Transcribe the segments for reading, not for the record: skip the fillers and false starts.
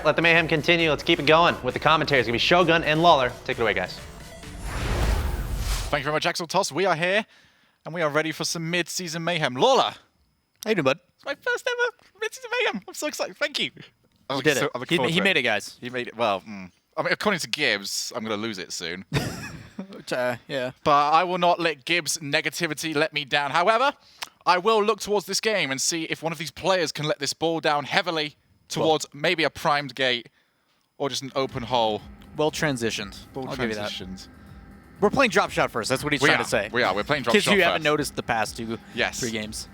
Let the mayhem continue. Let's keep it going with the commentary. It's going to be Shogun and Lawler. Take it away, guys. Thank you very much, Axel Toss. We are here, and we are ready for some mid-season mayhem. Lawler! How you doing, bud? It's my first ever mid-season mayhem. I'm so excited. Thank you. He did it. He made it, guys. He made it. Well, I mean, according to Gibbs, I'm going to lose it soon. Yeah. But I will not let Gibbs' negativity let me down. However, I will look towards this game and see if one of these players can let this ball down heavily towards maybe a primed gate or just an open hole. Well transitioned. I'll give you that. We're playing drop shot first. That's what he's trying to say. We are. We're playing drop shot first. Because you haven't noticed the past 3 games.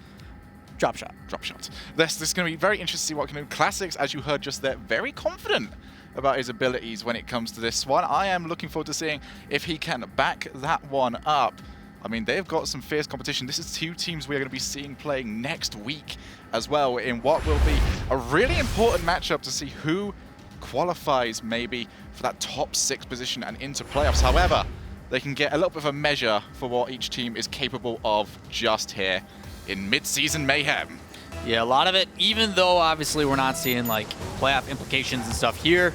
Drop shot. Drop shot. This is going to be very interesting to see what can do. Classics, as you heard just there, very confident about his abilities when it comes to this one. I am looking forward to seeing if he can back that one up. I mean, they've got some fierce competition. This is 2 teams we are going to be seeing playing next week as well in what will be a really important matchup to see who qualifies maybe for that top 6 position and into playoffs. However, they can get a little bit of a measure for what each team is capable of just here in mid-season mayhem. Yeah, a lot of it, even though obviously we're not seeing like playoff implications and stuff here,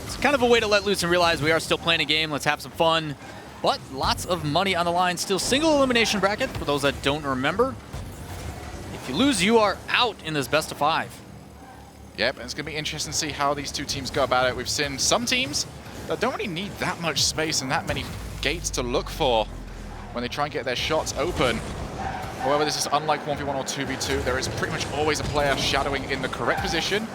it's kind of a way to let loose and realize we are still playing a game. Let's have some fun. But lots of money on the line. Still single elimination bracket for those that don't remember. If you lose, you are out in this best of 5. Yep, and it's going to be interesting to see how these 2 teams go about it. We've seen some teams that don't really need that much space and that many gates to look for when they try and get their shots open. However, this is unlike 1v1 or 2v2. There is pretty much always a player shadowing in the correct position.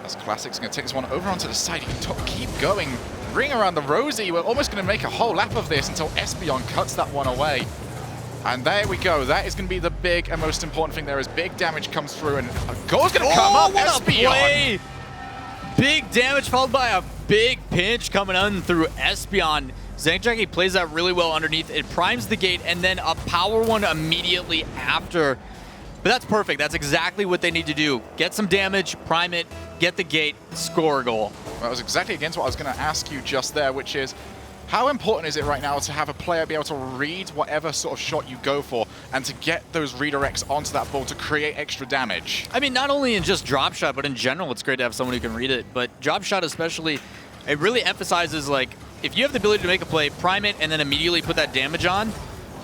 As Classic's going to take this one over onto the side. He can keep going. Ring around the rosy. We're almost going to make a whole lap of this until Espeon cuts that one away. And there we go. That is going to be the big and most important thing there is big damage comes through and a goal's going to come up. What Espeon. A play! Big damage followed by a big pinch coming on through Espeon. Zangjaki plays that really well underneath. It primes the gate and then a power one immediately after. But that's perfect. That's exactly what they need to do. Get some damage, prime it, get the gate, score a goal. That was exactly against what I was going to ask you just there, which is how important is it right now to have a player be able to read whatever sort of shot you go for and to get those redirects onto that ball to create extra damage? I mean, not only in just drop shot, but in general, it's great to have someone who can read it. But drop shot especially, it really emphasizes, like, if you have the ability to make a play, prime it, and then immediately put that damage on,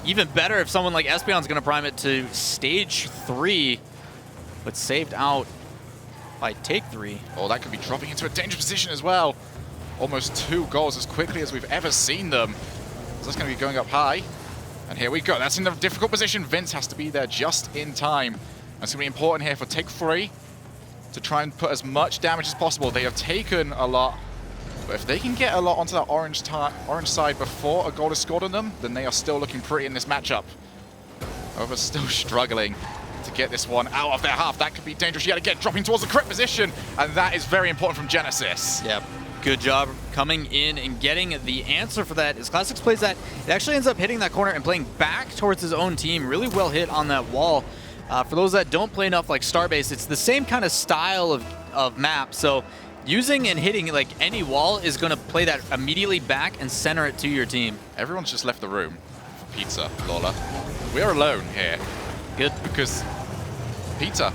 even better if someone like Espeon's going to prime it to stage 3, but saved out by take 3. Oh, that could be dropping into a dangerous position as well. Almost 2 goals as quickly as we've ever seen them. So that's going to be going up high. And here we go. That's in a difficult position. Vince has to be there just in time. That's going to be important here for take 3 to try and put as much damage as possible. They have taken a lot. But if they can get a lot onto that orange side before a goal is scored on them, then they are still looking pretty in this matchup. However, still struggling to get this one out of their half. That could be dangerous yet again, dropping towards the correct position, and that is very important from Genesis. Yep. Good job coming in and getting the answer for that. As Classics plays that, it actually ends up hitting that corner and playing back towards his own team. Really well hit on that wall. For those that don't play enough like Starbase, it's the same kind of style of map. So using and hitting like any wall is going to play that immediately back and center it to your team. Everyone's just left the room for Pizza, Lola. We are alone here. Good. Because Pizza,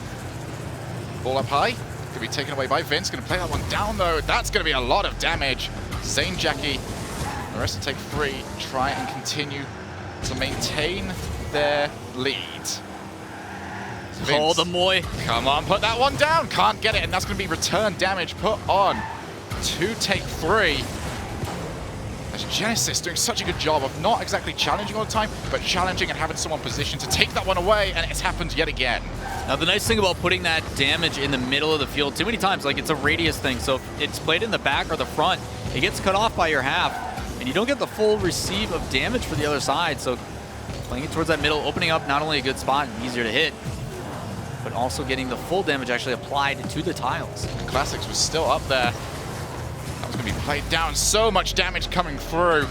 ball up high, could be taken away by Vince. Going to play that one down though. That's going to be a lot of damage. Zangjaki, the rest will take 3, try and continue to maintain their lead. Hold the Moy. Come on, put that one down. Can't get it, and that's going to be return damage put on to take 3. As Genesis doing such a good job of not exactly challenging all the time, but challenging and having someone positioned to take that one away, and it's happened yet again. Now, the nice thing about putting that damage in the middle of the field, too many times, like it's a radius thing, so if it's played in the back or the front, it gets cut off by your half, and you don't get the full receive of damage for the other side, so playing it towards that middle, opening up not only a good spot and easier to hit, but also getting the full damage actually applied to the tiles. Classics was still up there. That was going to be played down. So much damage coming through.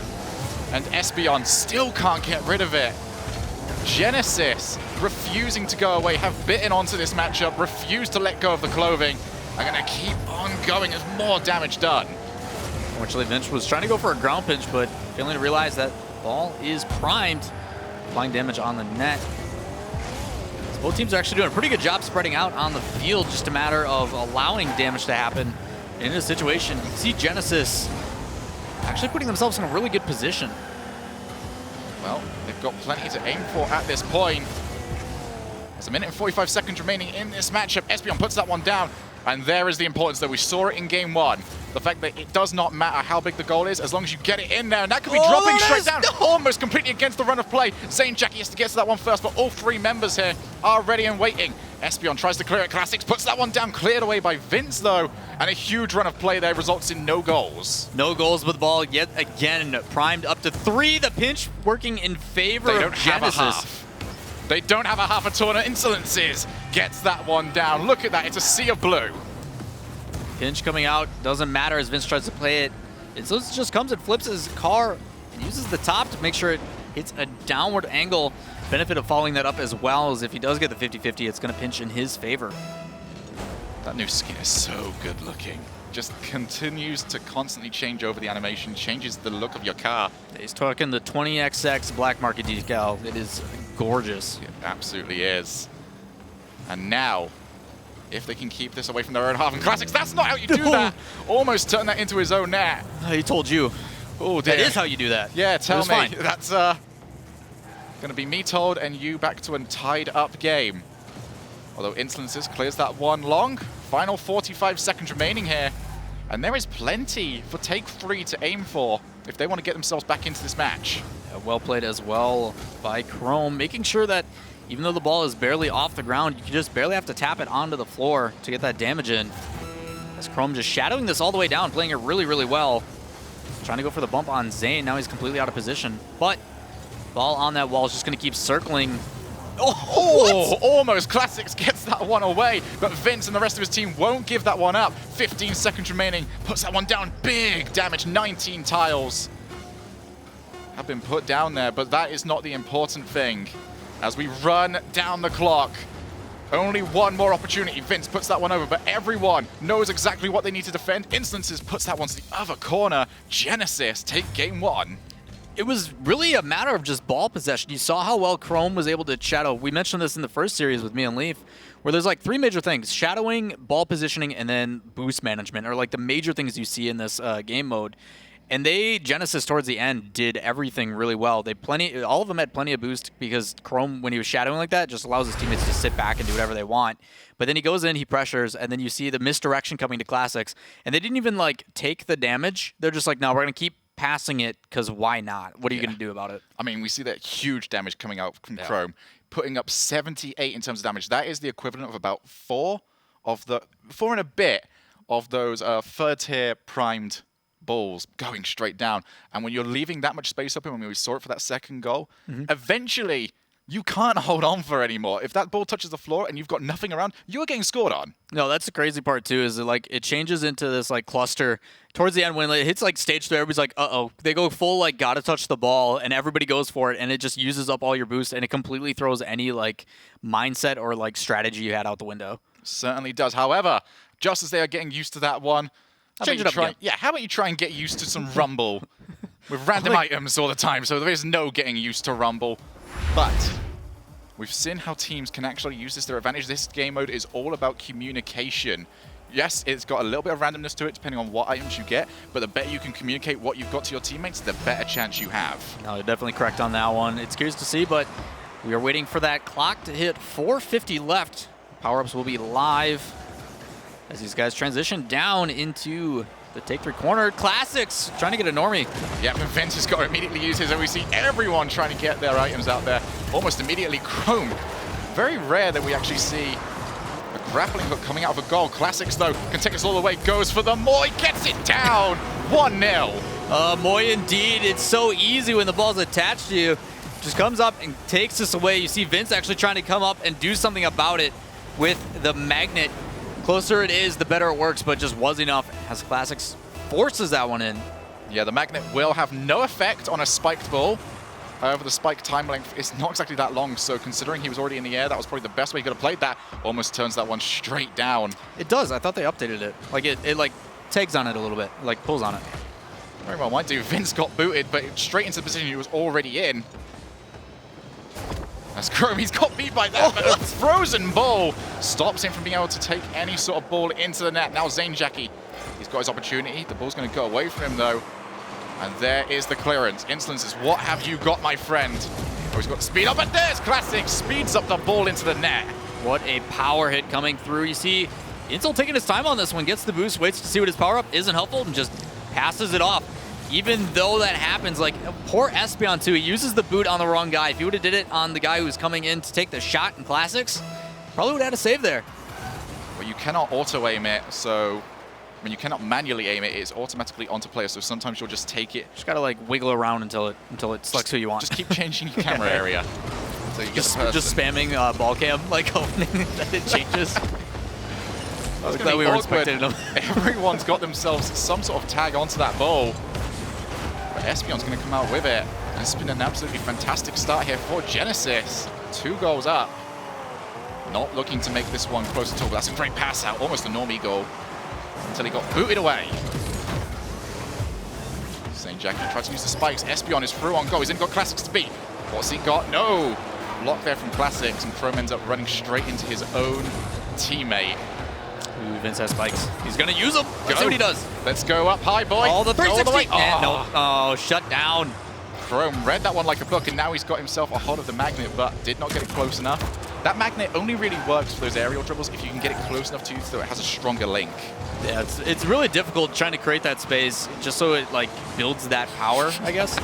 And Espeon still can't get rid of it. Genesis refusing to go away, have bitten onto this matchup, refuse to let go of the clothing. Are going to keep on going as more damage done. Fortunately, Vince was trying to go for a ground pinch, but failing to realize that ball is primed, applying damage on the net. Both teams are actually doing a pretty good job spreading out on the field, just a matter of allowing damage to happen in a situation, you can see Genesis actually putting themselves in a really good position. Well, they've got plenty to aim for at this point. There's a minute and 45 seconds remaining in this matchup. Espeon puts that one down, and there is the importance that we saw it in game one. The fact that it does not matter how big the goal is, as long as you get it in there, and that could be dropping straight down, almost completely against the run of play. Zane Jackie has to get to that one first, but all three members here are ready and waiting. Espeon tries to clear it. Classics puts that one down, cleared away by Vince though, and a huge run of play there results in no goals. No goals with the ball yet again, primed up to 3. The pinch working in favor of Genesis. They don't have a half a ton of insolences. Gets that one down. Look at that, it's a sea of blue. Pinch coming out, doesn't matter as Vince tries to play it. So it just comes and flips his car and uses the top to make sure it hits a downward angle. Benefit of following that up as well as if he does get the 50-50, it's going to pinch in his favor. That new skin is so good looking. Just continues to constantly change over the animation, changes the look of your car. He's talking the 20XX black market decal. It is gorgeous. It absolutely is. And now, if they can keep this away from their own half, and Classics, that's not how you do that. Almost turned that into his own net. He told you. Oh, dear. That is how you do that. Yeah, tell me. Fine. That's going to be me told and you back to a tied up game. Although Insolences clears that one long. Final 45 seconds remaining here. And there is plenty for Take 3 to aim for if they want to get themselves back into this match. Yeah, well played as well by Chrome, making sure that even though the ball is barely off the ground, you just barely have to tap it onto the floor to get that damage in. As Chrome just shadowing this all the way down, playing it really, really well. Trying to go for the bump on Zane. Now he's completely out of position. But ball on that wall is just going to keep circling. Oh, almost. Classics gets that one away, but Vince and the rest of his team won't give that one up. 15 seconds remaining, puts that one down. Big damage, 19 tiles have been put down there, but that is not the important thing. As we run down the clock, only one more opportunity. Vince puts that one over, but everyone knows exactly what they need to defend. Instances puts that one to the other corner. Genesis take game one. It was really a matter of just ball possession. You saw how well Chrome was able to shadow. We mentioned this in the first series with me and Leaf, where there's like 3 major things: shadowing, ball positioning, and then boost management are like the major things you see in this game mode. And Genesis towards the end did everything really well. All of them had plenty of boost because Chrome, when he was shadowing like that, just allows his teammates to sit back and do whatever they want. But then he goes in, he pressures, and then you see the misdirection coming to Classics. And they didn't even like take the damage. They're just like, no, we're going to keep passing it because why not? What are you going to do about it? I mean, we see that huge damage coming out from Chrome, putting up 78 in terms of damage. That is the equivalent of about 4 and a bit of those 3rd tier primed balls going straight down. And when you're leaving that much space open, when we saw it for that second goal, eventually you can't hold on for anymore. If that ball touches the floor and you've got nothing around, you're getting scored on. No, that's the crazy part too, is that like it changes into this like cluster towards the end when it hits like stage 3, everybody's like, uh-oh. They go full like gotta touch the ball and everybody goes for it and it just uses up all your boost and it completely throws any like mindset or like strategy you had out the window. Certainly does. However, just as they are getting used to that one, change it up again. Yeah, how about you try and get used to some Rumble with random items all the time, so there is no getting used to Rumble. But we've seen how teams can actually use this to their advantage. This game mode is all about communication. Yes, it's got a little bit of randomness to it depending on what items you get, but the better you can communicate what you've got to your teammates, the better chance you have. No, you're definitely correct on that one. It's curious to see, but we are waiting for that clock to hit 4:50 left. Power-ups will be live as these guys transition down into the Take 3 corner. Classics trying to get a normie. Yeah, but Vince has got to immediately use his, and we see everyone trying to get their items out there almost immediately. Chrome, very rare that we actually see a grappling hook coming out of a goal. Classics, though, can take us all the way. Goes for the Moy, gets it down. 1-0. Moy indeed. It's so easy when the ball's attached to you. Just comes up and takes this away. You see Vince actually trying to come up and do something about it with the magnet. Closer it is, the better it works, but just was enough as Classics forces that one in. Yeah, the magnet will have no effect on a spiked ball. However, the spike time length is not exactly that long, so considering he was already in the air, that was probably the best way he could have played that. Almost turns that one straight down. It does. I thought they updated it. Like it like tags on it a little bit, like pulls on it. Very well might do. Vince got booted, but straight into the position he was already in. As Chrome, he's got beat by that, but a frozen ball stops him from being able to take any sort of ball into the net. Now Zane Jackie He's got his opportunity. The ball's going to go away from him, though. And there is the clearance. Insolence is, what have you got, my friend? Oh, he's got the speed up, and there's Classic. Speeds up the ball into the net. What a power hit coming through. You see Insel taking his time on this one, gets the boost, waits to see what his power-up isn't helpful, and just passes it off. Even though that happens, like, poor Espeon too, he uses the boot on the wrong guy. If he would have did it on the guy who was coming in to take the shot in Classics, probably would have had a save there. Well, you cannot auto-aim it, so when you cannot manually aim it, it's automatically onto player, so sometimes you'll just take it. Just gotta like wiggle around until it selects who you want. Just keep changing your camera area. So you just spamming ball cam, like hoping that it changes. I was glad we weren't spectating them. Everyone's got themselves some sort of tag onto that ball. But Espeon's going to come out with it. And it's been an absolutely fantastic start here for Genesis. 2 goals up. Not looking to make this one close at all, but that's a great pass out. Almost a normie goal. Until he got booted away. St. Jackie tried to use the spikes. Espeon is through on goal. He's in got Classics to beat. What's he got? No! Block there from Classics, and Chrome ends up running straight into his own teammate. Ooh, Vince has spikes. He's gonna use them. Let's see what he does. Let's go up high, boy. All the 360. Oh. No. Oh, shut down. Chrome read that one like a book, and now he's got himself a hold of the magnet, but did not get it close enough. That magnet only really works for those aerial dribbles if you can get it close enough to you so it has a stronger link. Yeah, it's really difficult trying to create that space just so it like builds that power, I guess.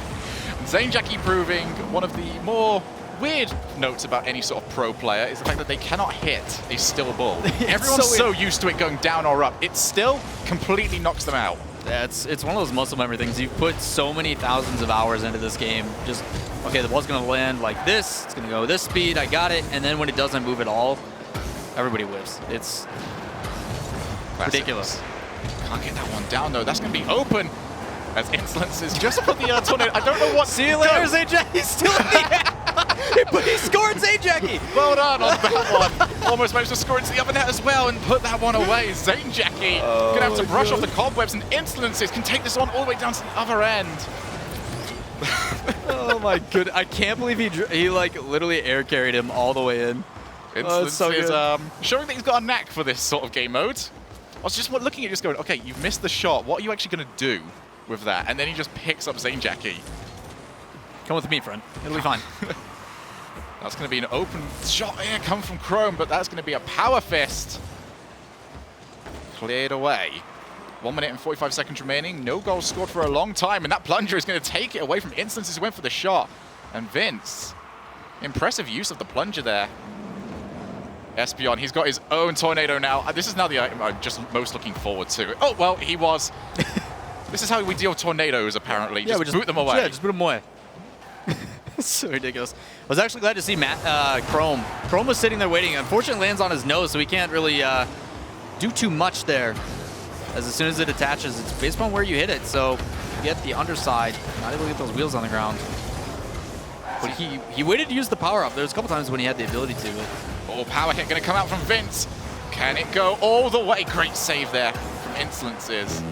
St. Jackie proving one of the more weird notes about any sort of pro player is the fact that they cannot hit a still ball. Everyone's so used to it going down or up. It still completely knocks them out. Yeah, it's one of those muscle memory things. You've put so many thousands of hours into this game. Just, okay, the ball's going to land like this. It's going to go this speed. I got it. And then when it doesn't move at all, everybody whips. It's ridiculous. Can't get that one down, though. That's going to be open. As Insolence is just put the tornado. I don't know what. See you later, St. Jackie. He's still in the air. He scored, St. Jackie. Well done on that one. Almost managed to score into the other net as well and put that one away. St. Jackie going to have to brush off the cobwebs, and Insolences can take this one all the way down to the other end. Oh my goodness. I can't believe he like literally air carried him all the way in. Insolence so is good. showing that he's got a knack for this sort of game mode. I was just looking at you just going, okay, you've missed the shot. What are you actually going to do with that? And then he just picks up St. Jackie. Come with me, friend. It'll be fine. That's going to be an open shot here coming from Chrome, but that's going to be a power fist. Cleared away. 1 minute and 45 seconds remaining. No goals scored for a long time, and that plunger is going to take it away from Instances who went for the shot. And Vince, impressive use of the plunger there. Espeon, he's got his own tornado now. This is now the item I'm just most looking forward to. Oh, well, he was. This is how we deal with tornadoes, apparently. Yeah, just boot them away. Yeah, just boot them away. It's so ridiculous. I was actually glad to see Chrome. Chrome was sitting there waiting. Unfortunately, lands on his nose, so he can't really do too much there. As soon as it attaches, it's based on where you hit it. So you get the underside, not able to get those wheels on the ground. But he waited to use the power up. There was a couple times when he had the ability to. Oh, power hit going to come out from Vince. Can it go all the way? Great save there from Insolences.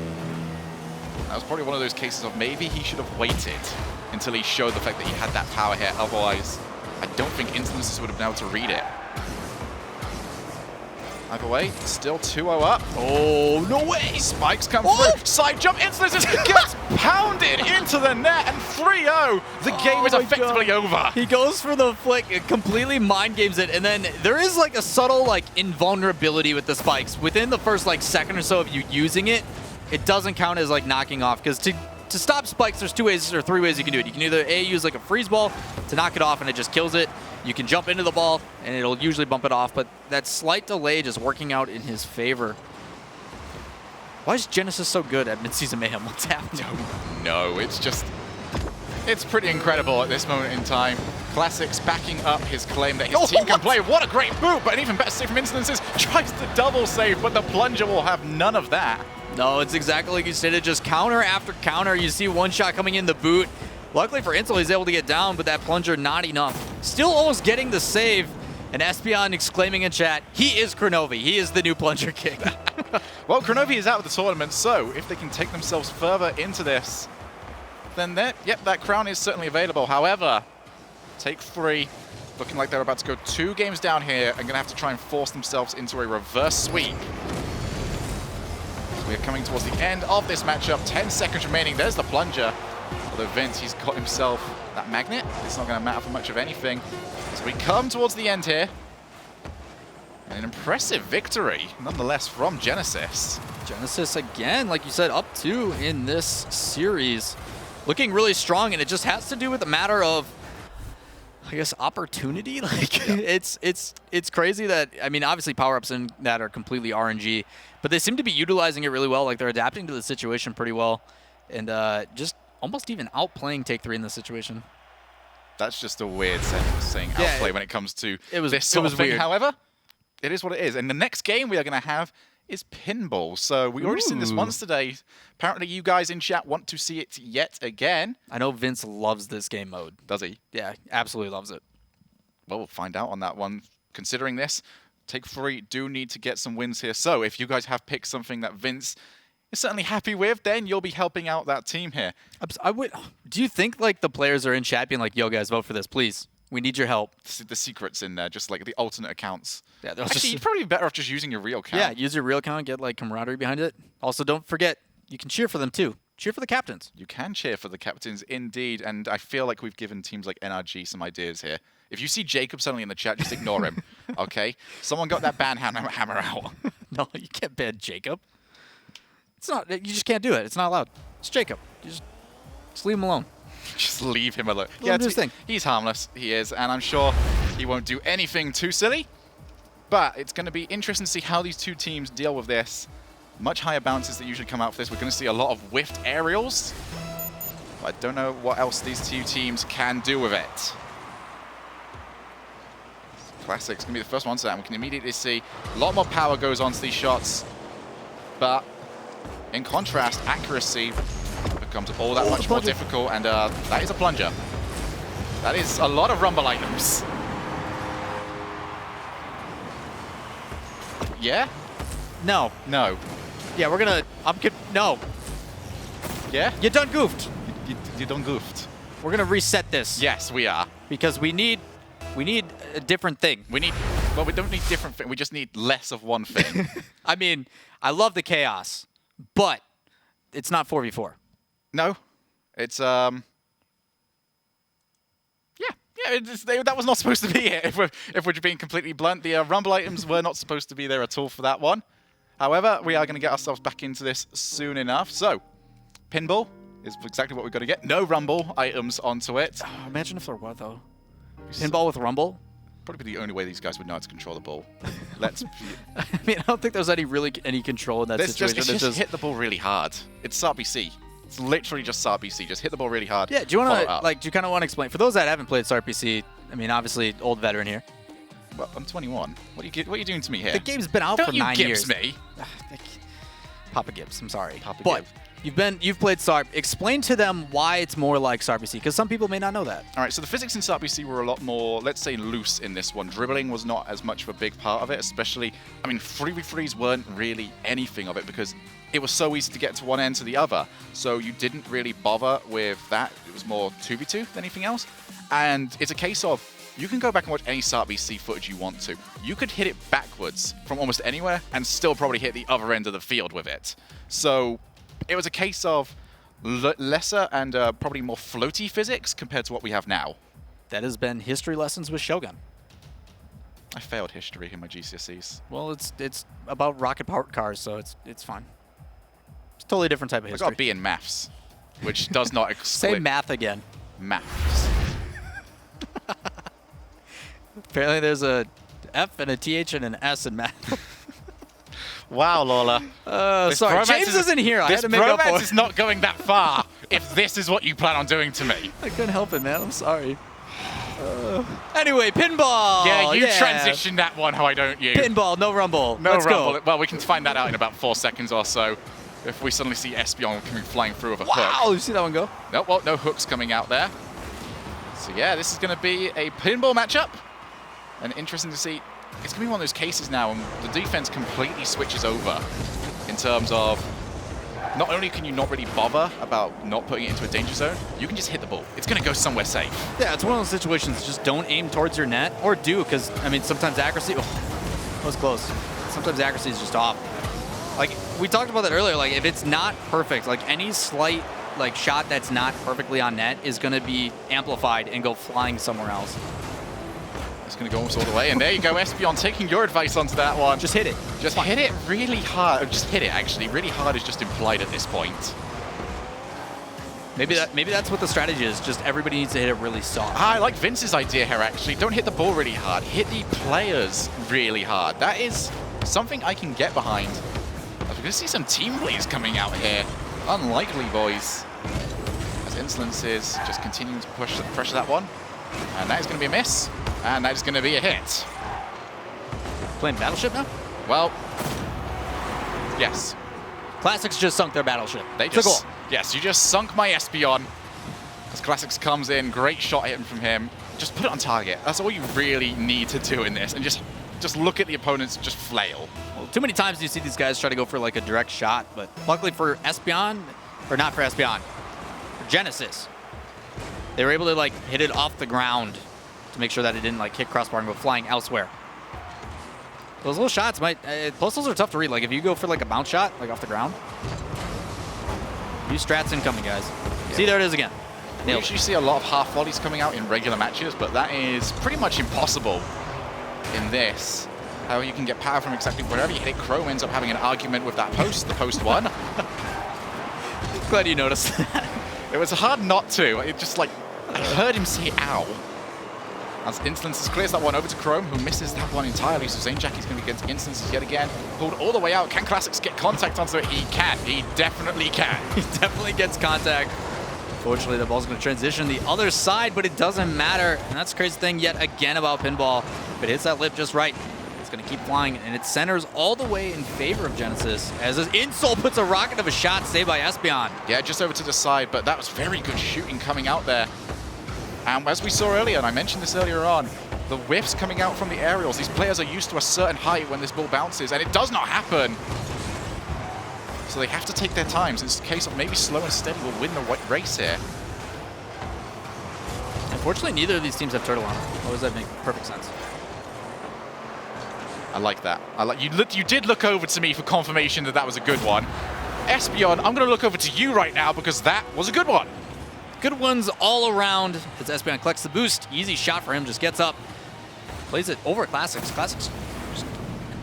That was probably one of those cases of maybe he should have waited until he showed the fact that he had that power hit. Otherwise, I don't think Insolences would have been able to read it. Either way, still 2-0 up. Oh, no way! Spikes come through. Side jump, Insolences gets pounded into the net, and 3-0. The game is effectively over. He goes for the flick, it completely mind games it, and then there is like a subtle like invulnerability with the spikes. Within the first like second or so of you using it, it doesn't count as like knocking off, because to stop spikes, there's 2 ways or 3 ways you can do it. You can either A, use like a freeze ball to knock it off and it just kills it. You can jump into the ball and it'll usually bump it off, but that slight delay just working out in his favor. Why is Genesis so good at Midseason Mayhem? What's happening? No, it's just, it's pretty incredible at this moment in time. Classics backing up his claim that his team can play. What a great boot, but an even better save from Insolences. Tries to double save, but the plunger will have none of that. No, it's exactly like you stated, just counter after counter. You see one shot coming in the boot. Luckily for Insel, he's able to get down, but that plunger not enough. Still almost getting the save, and Espeon exclaiming in chat, he is Kronovi. He is the new plunger king. Well, Kronovi is out of the tournament, so if they can take themselves further into this, then that crown is certainly available. However, take 3, looking like they're about to go 2 games down here and going to have to try and force themselves into a reverse sweep. we're coming towards the end of this matchup. 10 seconds remaining. There's the plunger. Although Vince, he's got himself that magnet. It's not going to matter for much of anything. So we come towards the end here. And an impressive victory, nonetheless, from Genesis. Genesis, again, like you said, up 2 in this series. Looking really strong, and it just has to do with a matter of, I guess, opportunity. Like, it's crazy that, I mean, obviously power-ups in that are completely RNG, but they seem to be utilizing it really well. Like, they're adapting to the situation pretty well, and just almost even outplaying Take-3 in this situation. That's just a weird sentence of saying outplay when it comes to this sort of thing. Weird. However, it is what it is. And the next game we are going to have is pinball. So we already seen this once today. Apparently you guys in chat want to see it yet again. I know Vince loves this game mode. Does he? Yeah, absolutely loves it. Well, we'll find out on that one. Considering this, Take-3 do need to get some wins here. So if you guys have picked something that Vince is certainly happy with, then you'll be helping out that team here. Do you think like the players are in chat being like, yo guys, vote for this, please? We need your help. The secret's in there, just like the alternate accounts. Yeah, actually, you'd probably be better off just using your real account. Yeah, use your real account, get like camaraderie behind it. Also, don't forget, you can cheer for them too. Cheer for the captains. You can cheer for the captains, indeed. And I feel like we've given teams like NRG some ideas here. If you see Jacob suddenly in the chat, just ignore him, okay? Someone got that ban hammer out. No, you can't ban Jacob. It's not. You just can't do it. It's not allowed. It's Jacob. You just leave him alone. Just leave him alone. Yeah, do his thing. He's harmless. He is, and I'm sure he won't do anything too silly. But it's going to be interesting to see how these two teams deal with this. Much higher bounces that usually come out for this. We're going to see a lot of whiffed aerials. But I don't know what else these two teams can do with it. Classic's going to be the first one to that. We can immediately see a lot more power goes onto these shots. But in contrast, accuracy becomes all that much more difficult, and that is a plunger. That is a lot of rumble items. Yeah? No. No. Yeah, we're gonna. No. Yeah? You done goofed. You done goofed. We're gonna reset this. Yes, we are. Because we need a different thing. Well, we don't need different thing. We just need less of one thing. I mean, I love the chaos, but it's not 4v4. No, it's that was not supposed to be it. If we're being completely blunt, the rumble items were not supposed to be there at all for that one. However, we are going to get ourselves back into this soon enough. So, pinball is exactly what we've got to get. No rumble items onto it. Oh, imagine if there were though. Pinball with rumble. Probably the only way these guys would know how to control the ball. Let's. I mean, I don't think there's any control in that situation. It's just hit the ball really hard. It's SRBC. It's literally just SRBC. Just hit the ball really hard. Yeah. Do you want to do you kind of want to explain for those that haven't played SRBC? I mean, obviously, old veteran here. Well, I'm 21. What are you doing to me here? The game's been out for 9 years. Don't you Gibbs me. Papa Gibbs. I'm sorry. Papa but Gibbs. You've played SARP. Explain to them why it's more like SARBC, because some people may not know that. All right, so the physics in SARBC were a lot more, let's say, loose in this one. Dribbling was not as much of a big part of it, especially, I mean, 3v3s weren't really anything of it because it was so easy to get to one end to the other. So you didn't really bother with that. It was more 2v2 than anything else. And it's a case of, you can go back and watch any SARBC footage you want to. You could hit it backwards from almost anywhere and still probably hit the other end of the field with it. So it was a case of lesser and probably more floaty physics compared to what we have now. That has been history lessons with Shogun. I failed history in my GCSEs. Well, it's about rocket powered cars, so it's fine. It's a totally different type of history. I got a B in maths, which does not exclude. Say math again. Maths. Apparently there's a F and a TH and an S in math. Wow, Lola. Sorry, James isn't here. I had to make up for it. This is not going that far if this is what you plan on doing to me. I couldn't help it, man. I'm sorry. Anyway, pinball. Yeah, you transition that one, why don't you? Pinball, no rumble. No Let's rumble. Go. Well, we can find that out in about 4 seconds or so. If we suddenly see Espion coming flying through with a hook. Wow, you see that one go? No, well, no hooks coming out there. So yeah, this is going to be a pinball matchup. And interesting to see, it's going to be one of those cases now when the defense completely switches over in terms of not only can you not really bother about not putting it into a danger zone, you can just hit the ball. It's going to go somewhere safe. Yeah, it's one of those situations, just don't aim towards your net, or do, because, I mean, sometimes accuracy, that was close. Sometimes accuracy is just off. Like, we talked about that earlier. Like, if it's not perfect, like any slight like shot that's not perfectly on net is going to be amplified and go flying somewhere else. It's going to go almost all the way. And there you go, Espeon, taking your advice onto that one. Just hit it. Just hit it really hard. Just hit it, actually. Really hard is just implied at this point. Maybe that's what the strategy is. Just everybody needs to hit it really soft. I like Vince's idea here, actually. Don't hit the ball really hard. Hit the players really hard. That is something I can get behind. We're going to see some team plays coming out here. Unlikely, boys. As Insolence is just continuing to pressure that one. And that is going to be a miss. And that is going to be a hit. Playing Battleship now? Well, yes. Classics just sunk their Battleship. They It's a goal. just, yes, you just sunk my Espeon. As Classics comes in, great shot hitting from him. Just put it on target. That's all you really need to do in this. And just look at the opponents, just flail. Well, too many times you see these guys try to go for like a direct shot, but luckily for Espeon, or not for Espeon, for Genesis, they were able to like hit it off the ground to make sure that it didn't like hit crossbar and go flying elsewhere. Those little shots might, postals are tough to read. Like if you go for like a bounce shot, like off the ground. New strats incoming, guys. Yeah. See, there it is again. We usually see a lot of half volleys coming out in regular matches, but that is pretty much impossible in this. How you can get power from exactly wherever you hit it. Chrome ends up having an argument with that post, the post one. Glad you noticed that. It was hard not to. It just like, I heard him say ow. As Insolence clears that one over to Chrome, who misses that one entirely. So Zane Jackie's going to be against Insolence yet again. Pulled all the way out. Can Classics get contact onto it? He can. He definitely can. He definitely gets contact. Fortunately, the ball's going to transition the other side, but it doesn't matter. And that's the crazy thing yet again about pinball. If it hits that lip just right, it's going to keep flying. And it centers all the way in favor of Genesis. As this Insult puts a rocket of a shot saved by Espeon. Yeah, just over to the side, but that was very good shooting coming out there. And as we saw earlier, and I mentioned this earlier on, the whiffs coming out from the aerials. These players are used to a certain height when this ball bounces, and it does not happen. So they have to take their time. So it's a case of maybe slow and steady will win the race here. Unfortunately, neither of these teams have turtle armor. How does that make perfect sense? I like that. You did look over to me for confirmation that that was a good one. Espeon, I'm going to look over to you right now because that was a good one. Good ones all around as Espeon collects the boost. Easy shot for him, just gets up. Plays it over Classics. Classics,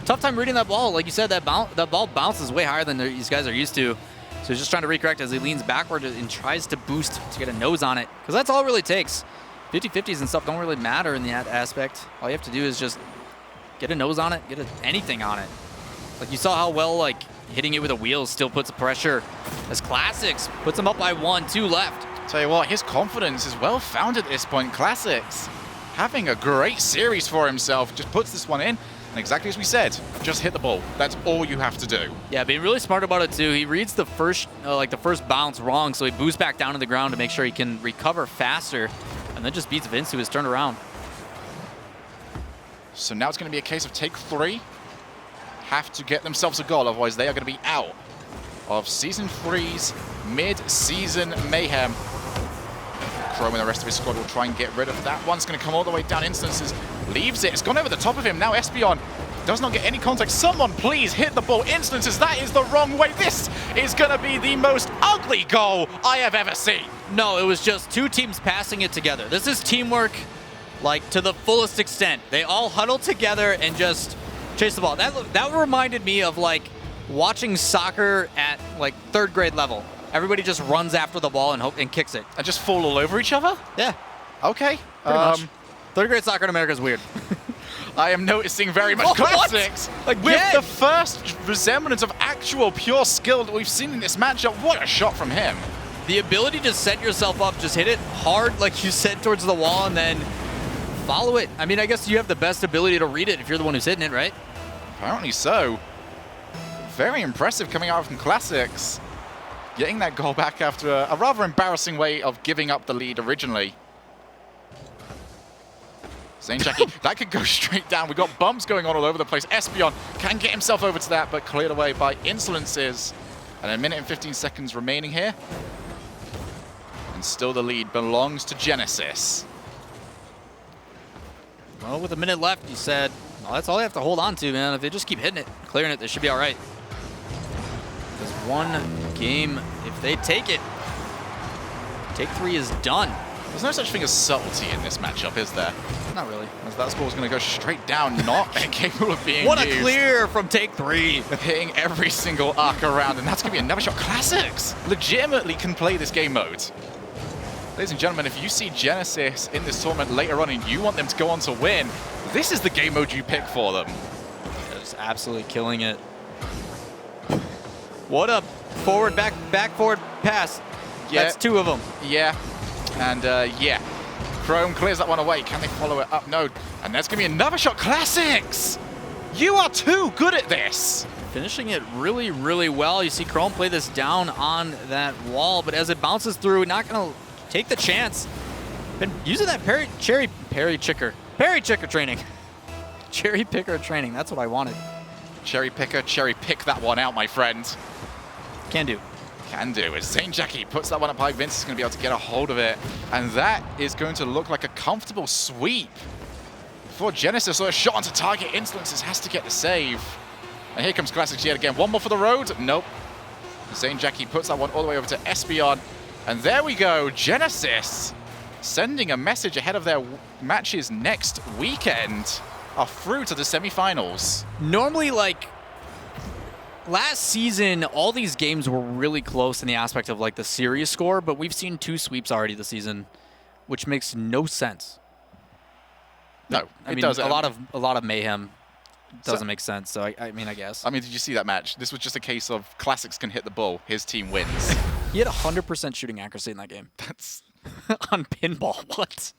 tough time reading that ball. Like you said, that ball bounces way higher than these guys are used to. So he's just trying to recorrect as he leans backward and tries to boost to get a nose on it. Because that's all it really takes. 50-50s and stuff don't really matter in that aspect. All you have to do is just get a nose on it, get anything on it. Like you saw how well like hitting it with a wheel still puts pressure as Classics puts him up by 1, 2 left. Tell you what, his confidence is well founded at this point. Classics having a great series for himself. Just puts this one in, and exactly as we said, just hit the ball. That's all you have to do. Yeah, being really smart about it too. He reads the first bounce wrong, so he boosts back down to the ground to make sure he can recover faster, and then just beats Vince, who is turned around. So now it's going to be a case of take 3. Have to get themselves a goal, otherwise they are going to be out of Season 3's Mid-Season Mayhem. Chrome and the rest of his squad will try and get rid of that. One's going to come all the way down. Instances leaves it. It's gone over the top of him. Now Espeon does not get any contact. Someone please hit the ball. Instances, that is the wrong way. This is going to be the most ugly goal I have ever seen. No, it was just 2 teams passing it together. This is teamwork, like, to the fullest extent. They all huddled together and just chased the ball. That reminded me of, like, watching soccer at, like, 3rd grade level. Everybody just runs after the ball and kicks it. And just fall all over each other? Yeah. Okay. Pretty much. 3rd grade soccer in America is weird. I am noticing very much Classics with the first resemblance of actual pure skill that we've seen in this matchup. What a shot from him. The ability to set yourself up, just hit it hard, like you said, towards the wall, and then follow it. I mean, I guess you have the best ability to read it if you're the one who's hitting it, right? Apparently so. Very impressive coming out from Classics. Getting that goal back after a rather embarrassing way of giving up the lead originally. Zane Jackie, that could go straight down. We've got bumps going on all over the place. Espeon can get himself over to that, but cleared away by Insolences. And 1 minute and 15 seconds remaining here. And still the lead belongs to Genesis. Well, with 1 minute left, you said, well, that's all they have to hold on to, man. If they just keep hitting it, clearing it, they should be all right. This one game, if they take it, take 3 is done. There's no such thing as subtlety in this matchup, is there? Not really. As that score is going to go straight down, not capable of being What used. a clear from take 3. Hitting every single arc around, and that's going to be another shot. Classics legitimately can play this game mode. Ladies and gentlemen, if you see Genesis in this tournament later on and you want them to go on to win, this is the game mode you pick for them. Just absolutely killing it. What a forward, back, forward pass. Yeah. That's 2 of them. Yeah, and yeah. Chrome clears that one away. Can they follow it up? No. And there's going to be another shot. Classics! You are too good at this. Finishing it really, really well. You see Chrome play this down on that wall, but as it bounces through, not going to take the chance. Been using that cherry picker training. Cherry picker training. That's what I wanted. Cherry picker, cherry pick that one out, my friend. Can do. Can do. As Zane Jackie puts that one up high, Vince is going to be able to get a hold of it. And that is going to look like a comfortable sweep for Genesis. So a shot onto target. Instances has to get the save. And here comes Classics yet again. One more for the road. Nope. Zane Jackie puts that one all the way over to Espeon. And there we go. Genesis sending a message ahead of their matches next weekend are through to the semifinals. Normally, like, last season, all these games were really close in the aspect of like the series score, but we've seen 2 sweeps already this season, which makes no sense. No, I mean, doesn't. a lot of mayhem doesn't make sense. So I mean, I guess. I mean, did you see that match? This was just a case of Classics can hit the ball, his team wins. He had 100% shooting accuracy in that game. That's on pinball. What?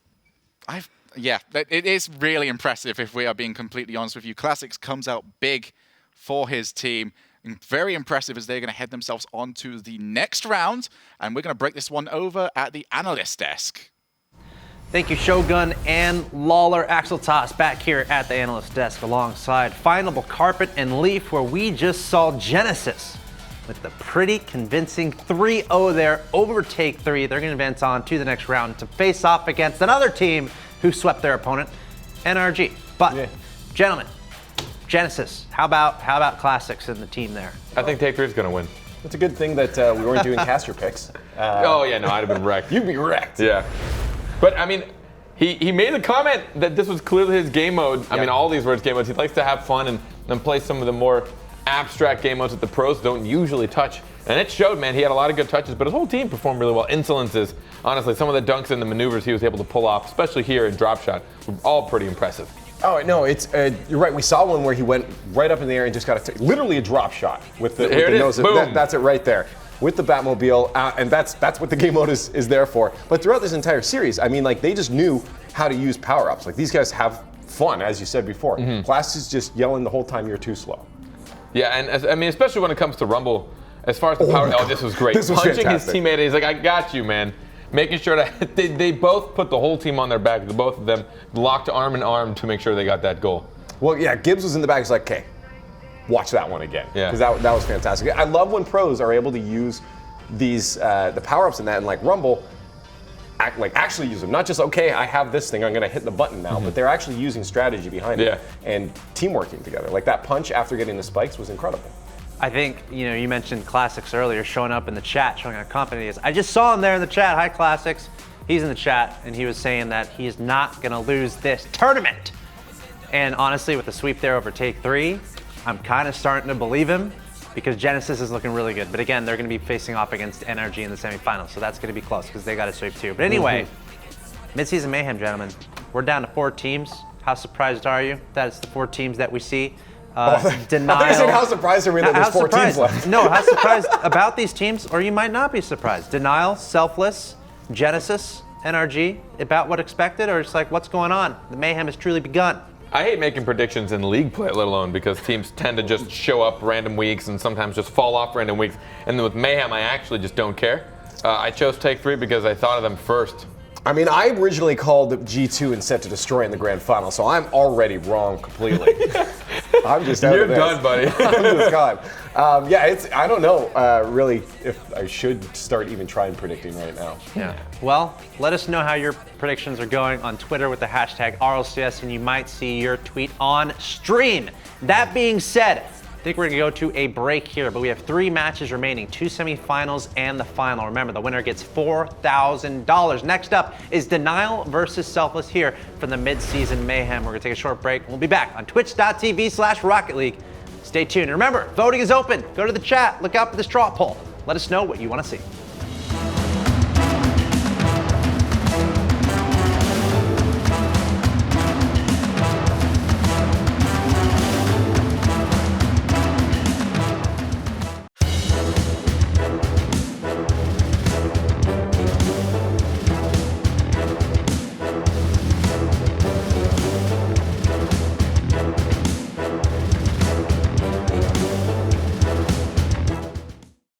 Yeah, it is really impressive if we are being completely honest with you. Classics comes out big for his team. And very impressive as they're going to head themselves on to the next round. And we're going to break this one over at the analyst desk. Thank you, Shogun and Lawler. Axel Toss back here at the analyst desk alongside Finable Carpet and Leaf, where we just saw Genesis with the pretty convincing 3-0 there over take 3. They're going to advance on to the next round to face off against another team who swept their opponent, NRG. But, gentlemen, Genesis, how about Classics and the team there? I think take 3 is going to win. It's a good thing that we weren't doing caster picks. Oh, yeah, no, I'd have been wrecked. You'd be wrecked. Yeah. But, I mean, he made the comment that this was clearly his game mode. I mean, all these words game modes. He likes to have fun and play some of the more abstract game modes that the pros don't usually touch. And it showed, man. He had a lot of good touches, but his whole team performed really well. Insolences, honestly, some of the dunks and the maneuvers he was able to pull off, especially here in drop shot, were all pretty impressive. Oh, no, it's you're right. We saw one where he went right up in the air and just got literally a drop shot with the nose. That's it right there. With the Batmobile, and that's what the game mode is there for. But throughout this entire series, I mean, like, they just knew how to use power-ups. Like, these guys have fun, as you said before. Class is just yelling the whole time you're too slow. Yeah, and I mean, especially when it comes to Rumble, as far as the power, this was great. This was Punching fantastic. his teammate, he's like, I got you, man. Making sure that they both put the whole team on their back, the both of them locked arm in arm to make sure they got that goal. Well, yeah, Gibbs was in the back. He's like, okay, watch that one again. Yeah. Because that was fantastic. I love when pros are able to use these the power-ups in that, and like Rumble, actually use them. Not just, okay, I have this thing, I'm going to hit the button now, but they're actually using strategy behind it and team working together. Like that punch after getting the spikes was incredible. I think, you mentioned Classics earlier, showing up in the chat, showing how confident he is. I just saw him there in the chat. Hi, Classics. He's in the chat, and he was saying that he is not going to lose this tournament. And honestly, with the sweep there over take 3, I'm kind of starting to believe him because Genesis is looking really good. But again, they're going to be facing off against NRG in the semifinals, so that's going to be close because they got a sweep too. But anyway, Midseason Mayhem, gentlemen, we're down to 4 teams. How surprised are you that it's the 4 teams that we see? Denial. I thought you said how surprised are we that there's 4 teams left? No, how surprised about these teams, or you might not be surprised. Denial, Selfless, Genesis, NRG, about what expected, or it's like, what's going on? The mayhem has truly begun. I hate making predictions in league play, let alone because teams tend to just show up random weeks and sometimes just fall off random weeks. And then with Mayhem, I actually just don't care. I chose take 3 because I thought of them first. I mean, I originally called G2 and Set to Destroy in the grand final, so I'm already wrong completely. I'm just out You're of this. done, buddy. I'm just gone. I don't know really if I should start even trying predicting right now. Yeah. Well, let us know how your predictions are going on Twitter with the hashtag RLCS, and you might see your tweet on stream. That being said, I think we're gonna go to a break here, but we have 3 matches remaining, 2 semifinals and the final. Remember, the winner gets $4,000. Next up is Denial versus Selfless here from the Midseason Mayhem. We're gonna take a short break. We'll be back on twitch.tv/Rocket League. Stay tuned. And remember, voting is open. Go to the chat, look out for the straw poll. Let us know what you wanna see.